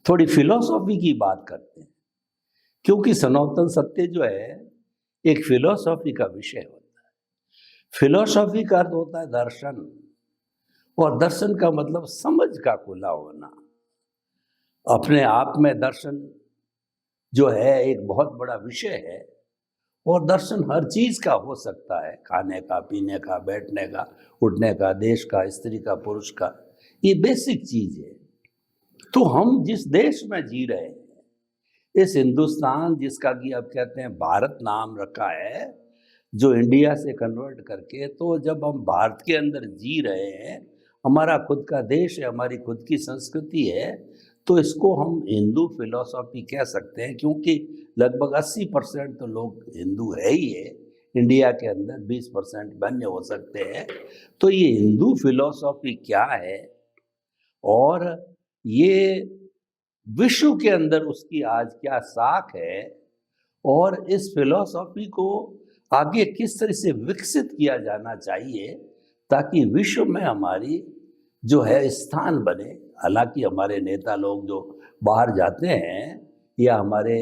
थोड़ी फिलॉसफी की बात करते हैं, क्योंकि सनातन सत्य जो है एक फिलॉसफी का विषय होता है। फिलॉसफी का अर्थ होता है दर्शन, और दर्शन का मतलब समझ का खुला होना। अपने आप में दर्शन जो है एक बहुत बड़ा विषय है, और दर्शन हर चीज का हो सकता है, खाने का, पीने का, बैठने का, उठने का, देश का, स्त्री का, पुरुष का, ये बेसिक चीज है। तो हम जिस देश में जी रहे हैं, इस हिंदुस्तान जिसका कि अब कहते हैं भारत नाम रखा है, जो इंडिया से कन्वर्ट करके, तो जब हम भारत के अंदर जी रहे हैं, हमारा खुद का देश है, हमारी खुद की संस्कृति है, तो इसको हम हिंदू फिलॉसफी कह सकते हैं, क्योंकि लगभग 80% तो लोग हिंदू है ही है। इंडिया के अंदर 20% अन्य हो सकते हैं। तो ये हिंदू फिलॉसफी क्या है, और ये विश्व के अंदर उसकी आज क्या साख है, और इस फिलॉसफी को आगे किस तरह से विकसित किया जाना चाहिए ताकि विश्व में हमारी जो है स्थान बने। हालांकि हमारे नेता लोग जो बाहर जाते हैं, या हमारे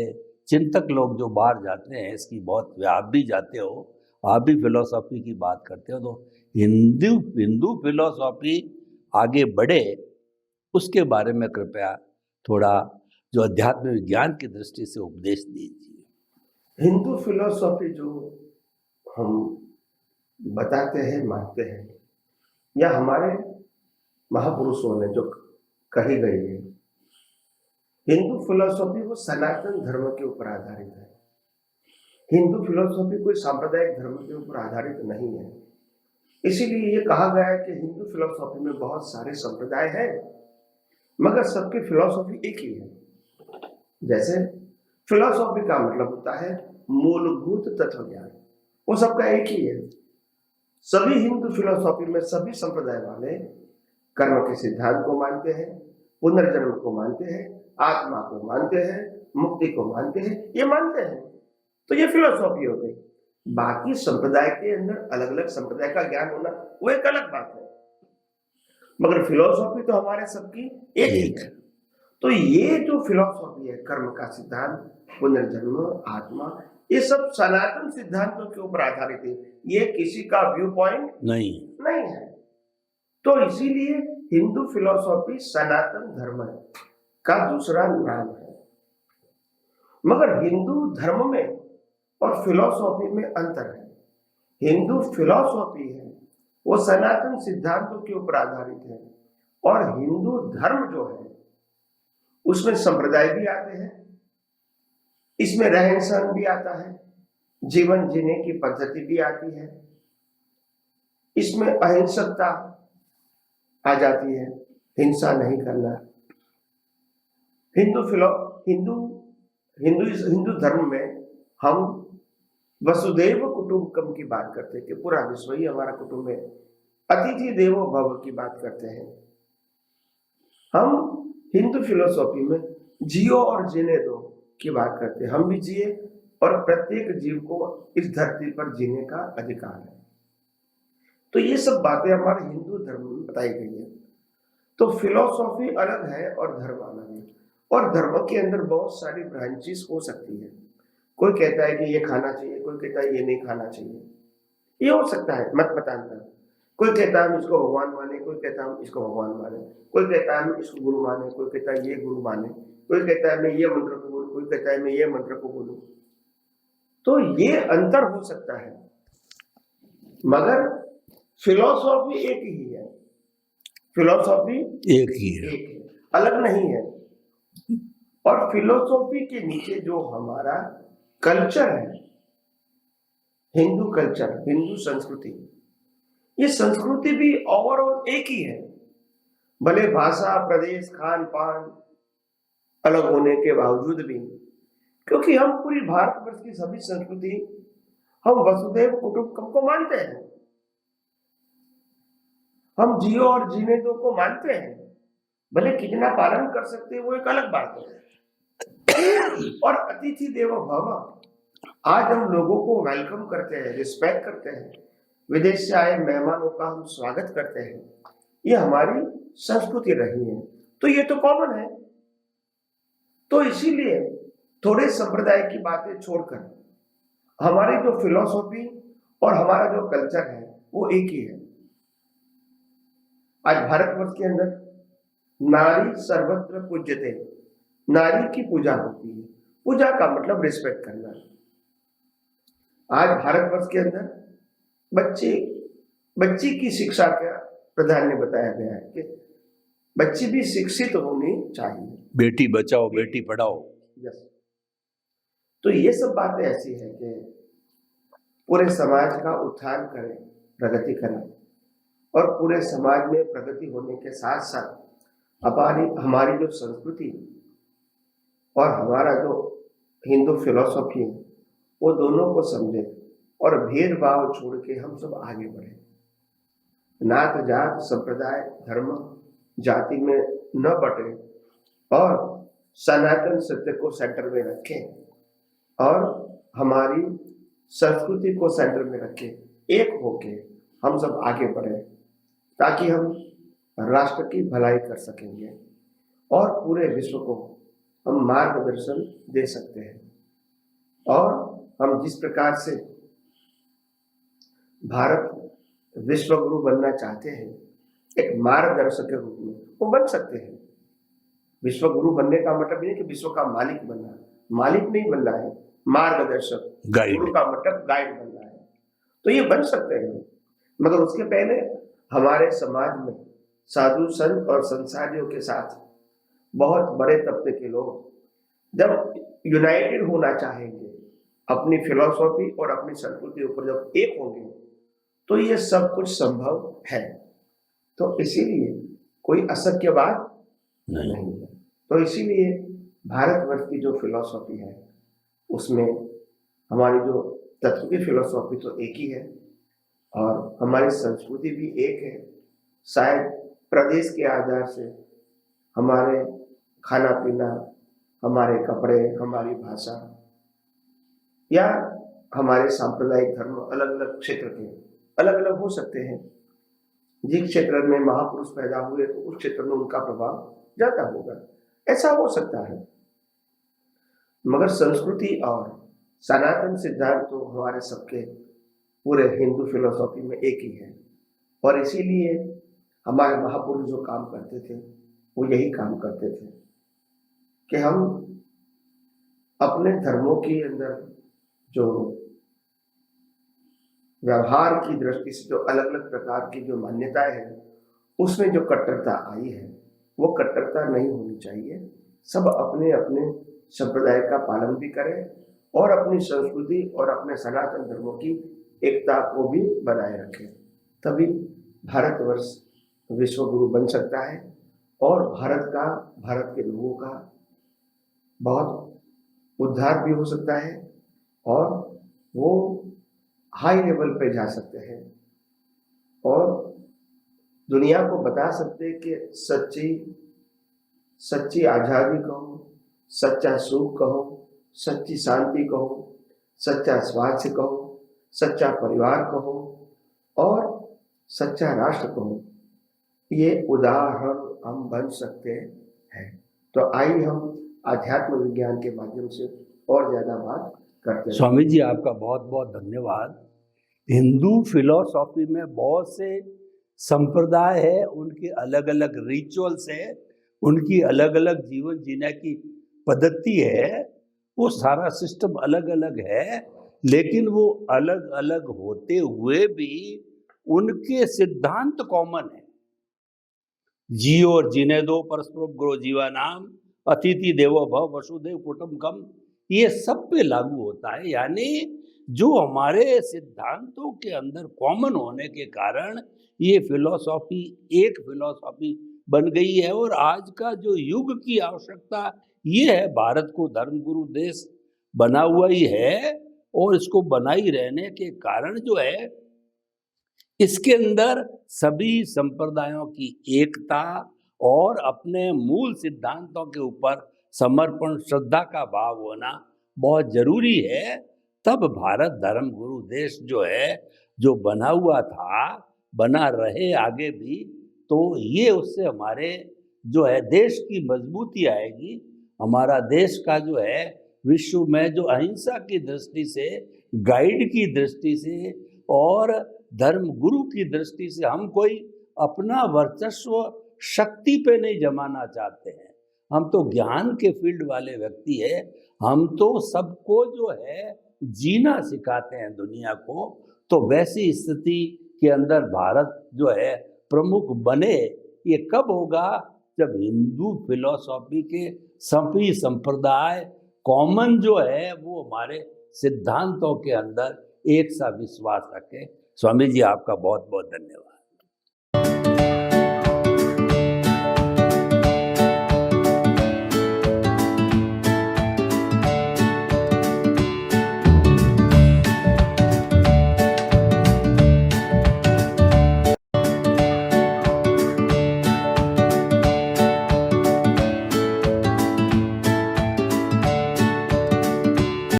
चिंतक लोग जो बाहर जाते हैं, इसकी बहुत, आप भी जाते हो, आप भी फिलॉसफी की बात करते हो, तो हिंदू फिलॉसफी आगे बढ़े, उसके बारे में कृपया थोड़ा जो अध्यात्म विज्ञान की दृष्टि से उपदेश दीजिए। हिंदू फिलॉसफी जो हम बताते हैं, मानते हैं, या हमारे महापुरुषों ने जो कही गई है, हिंदू फिलॉसफी वो सनातन धर्म के ऊपर आधारित है। हिंदू फिलॉसफी कोई सांप्रदायिक धर्म के ऊपर आधारित नहीं है। इसीलिए ये कहा गया है कि हिंदू फिलॉसफी में बहुत सारे संप्रदाय हैं, मगर सबकी फिलॉसफी एक ही है। जैसे फिलॉसफी का मतलब होता है मूलभूत तत्व ज्ञान, वो सबका एक ही है। सभी हिंदू फिलॉसफी में सभी संप्रदाय वाले कर्म के सिद्धांत को मानते हैं, पुनर्जन्म को मानते हैं, आत्मा को मानते हैं, मुक्ति को मानते हैं, ये मानते हैं। तो ये फिलॉसफी हो गई। बाकी संप्रदाय के अंदर अलग अलग संप्रदाय का ज्ञान होना वो एक अलग बात है, मगर फिलॉसफी तो हमारे सबकी एक ही है। तो ये जो फिलॉसफी है, कर्म का सिद्धांत, पुनर्जन्म, आत्मा, ये सब सनातन सिद्धांतों के ऊपर आधारित है। ये किसी का व्यू पॉइंट नहीं है। तो इसीलिए हिंदू फिलॉसफी सनातन धर्म का दूसरा नाम है। मगर हिंदू धर्म में और फिलॉसफी में अंतर है। हिंदू फिलॉसफी है वो सनातन सिद्धांतों के ऊपर आधारित है, और हिंदू धर्म जो है उसमें संप्रदाय भी आते हैं, इसमें रहन सहन भी आता है, जीवन जीने की पद्धति भी आती है, इसमें अहिंसकता आ जाती है, हिंसा नहीं करना। हिंदू धर्म में हम वसुदेव कुटुंबकम की बात करते हैं कि पूरा विश्व ही हमारा कुटुंब है। अतिथि देवो भव की बात करते हैं। हम हिंदू फिलोसॉफी में जियो और जीने दो की बात करते हैं। हम भी जिए, और प्रत्येक जीव को इस धरती पर जीने का अधिकार है। तो ये सब बातें हमारे हिंदू धर्म में बताई गई है। तो फिलोसॉफी अलग है और धर्म अलग है, और धर्म के अंदर बहुत सारी ब्रांचेस हो सकती है। कोई कहता है कि ये खाना चाहिए, कोई कहता है ये नहीं खाना चाहिए, ये हो सकता है मत मतांतर। कोई कहता है हम इसको भगवान माने, कोई कहता है हम इसको भगवान माने, कोई कहता है हम इसको गुरु माने, कोई कहता है ये गुरु माने, कोई कहता है मैं ये मंत्र को बोलूं, कोई कहता है मैं ये मंत्र को बोलूं। तो ये अंतर हो सकता है, मगर फिलॉसफी एक ही है। फिलॉसफी एक ही है, अलग नहीं है। और फिलॉसफी के नीचे जो हमारा कल्चर है, हिंदू कल्चर, हिंदू संस्कृति, ये संस्कृति भी ओवरऑल एक ही है। भले भाषा, प्रदेश, खान पान अलग होने के बावजूद भी, क्योंकि हम पूरी भारतवर्ष की सभी संस्कृति, हम वसुदेव कुटुंबकम को मानते हैं, हम जियो और जीने दो को मानते हैं। भले कितना पालन कर सकते हैं वो एक अलग बात है। और अतिथि देवो भव, आज हम लोगों को वेलकम करते हैं, रिस्पेक्ट करते हैं, विदेश से आए मेहमानों का हम स्वागत करते हैं, ये हमारी संस्कृति रही है। तो ये तो कॉमन है। तो इसीलिए थोड़े संप्रदाय की बातें छोड़कर हमारी जो फिलॉसफी और हमारा जो कल्चर है वो एक ही है। आज भारतवर्ष के अंदर नारी सर्वत्र पूज्यते, नारी की पूजा होती है। पूजा का मतलब रिस्पेक्ट करना। आज भारतवर्ष के अंदर बच्ची की शिक्षा का प्राधान्य बताया गया है कि बच्ची भी शिक्षित होनी चाहिए। बेटी बचाओ बेटी पढ़ाओ। यस। तो ये सब बातें ऐसी है कि पूरे समाज का उत्थान करें, प्रगति करें, और पूरे समाज में प्रगति होने के साथ साथ हमारी जो संस्कृति और हमारा जो हिंदू फिलॉसफी है वो दोनों को समझे और भेदभाव छोड़ के हम सब आगे बढ़े। नात जात संप्रदाय धर्म जाति में न बटे और सनातन सत्य को सेंटर में रखें और हमारी संस्कृति को सेंटर में रखें। एक होके हम सब आगे बढ़े ताकि हम राष्ट्र की भलाई कर सकेंगे और पूरे विश्व को हम मार्गदर्शन दे सकते हैं। और हम जिस प्रकार से भारत विश्व गुरु बनना चाहते हैं, एक मार्गदर्शक के रूप में वो बन सकते हैं। विश्व गुरु बनने का मतलब ये कि विश्व का मालिक बनना, मालिक नहीं बनना है, मार्गदर्शक। गुरु का मतलब गाइड बनना है। तो ये बन सकते हैं, मगर उसके पहले हमारे समाज में साधु संत और संसारियों के साथ बहुत बड़े तबके के लोग जब यूनाइटेड होना चाहेंगे, अपनी फिलॉसफी और अपनी संस्कृति ऊपर जब एक होंगे तो ये सब कुछ संभव है। तो इसीलिए कोई अशक्य बात नहीं है। तो इसीलिए भारतवर्ष की जो फिलॉसफी है उसमें हमारी जो तत्व की फिलॉसफी तो एक ही है और हमारी संस्कृति भी एक है। शायद प्रदेश के आधार से हमारे खाना पीना, हमारे कपड़े, हमारी भाषा या हमारे सांप्रदायिक धर्म अलग अलग क्षेत्र के अलग अलग हो सकते हैं। जिस क्षेत्र में महापुरुष पैदा हुए तो उस क्षेत्र में उनका प्रभाव ज्यादा होगा, ऐसा हो सकता है। मगर संस्कृति और सनातन सिद्धांत तो हमारे सबके पूरे हिंदू फिलोसॉफी में एक ही है और इसीलिए हमारे महापुरुष जो काम करते थे वो यही काम करते थे कि हम अपने धर्मों के अंदर जो व्यवहार की दृष्टि से जो अलग अलग प्रकार की जो मान्यताएं हैं उसमें जो कट्टरता आई है वो कट्टरता नहीं होनी चाहिए। सब अपने अपने संप्रदाय का पालन भी करें और अपनी संस्कृति और अपने सनातन धर्मों की एकता को भी बनाए रखें, तभी भारतवर्ष विश्व गुरु बन सकता है और भारत के लोगों का बहुत उद्धार भी हो सकता है और वो हाई लेवल पे जा सकते हैं और दुनिया को बता सकते हैं कि सच्ची आज़ादी कहो, सच्चा सुख कहो, सच्ची शांति कहो, सच्चा स्वास्थ्य कहो, सच्चा परिवार कहो और सच्चा राष्ट्र कहो, ये उदाहरण हम बन सकते हैं। तो आइए हम आध्यात्म विज्ञान के माध्यम से और ज्यादा बात करते हैं। स्वामी जी आपका बहुत बहुत धन्यवाद। हिंदू फिलॉसफी में बहुत से संप्रदाय है, उनके अलग अलग रिचुअल्स है, उनकी अलग अलग जीवन जीने की पद्धति है, वो सारा सिस्टम अलग अलग है, लेकिन वो अलग अलग होते हुए भी उनके सिद्धांत कॉमन है। जियो और जीने दो, परस्परोपग्रो जीवानाम, अतिथि देवो भव, वसुदेव कुटुंबकम, ये सब पे लागू होता है। यानी जो हमारे सिद्धांतों के अंदर कॉमन होने के कारण ये फिलॉसफी एक फिलॉसफी बन गई है। और आज का जो युग की आवश्यकता ये है, भारत को धर्मगुरु देश बना हुआ ही है और इसको बनाई रहने के कारण जो है इसके अंदर सभी संप्रदायों की एकता और अपने मूल सिद्धांतों के ऊपर समर्पण, श्रद्धा का भाव होना बहुत जरूरी है। तब भारत धर्म गुरु देश जो है, जो बना हुआ था, बना रहे आगे भी, तो ये उससे हमारे जो है देश की मजबूती आएगी हमारा देश का जो है विश्व में जो अहिंसा की दृष्टि से, गाइड की दृष्टि से और धर्म गुरु की दृष्टि से हम कोई अपना वर्चस्व शक्ति पे नहीं जमाना चाहते हैं। हम तो ज्ञान के फील्ड वाले व्यक्ति है। हम तो सबको जो है जीना सिखाते हैं दुनिया को। तो वैसी स्थिति के अंदर भारत जो है प्रमुख बने, ये कब होगा? जब हिंदू फिलॉसफी के सभी संप्रदाय कॉमन जो है वो हमारे सिद्धांतों के अंदर एक सा विश्वास रखें। स्वामी जी, आपका बहुत बहुत धन्यवाद।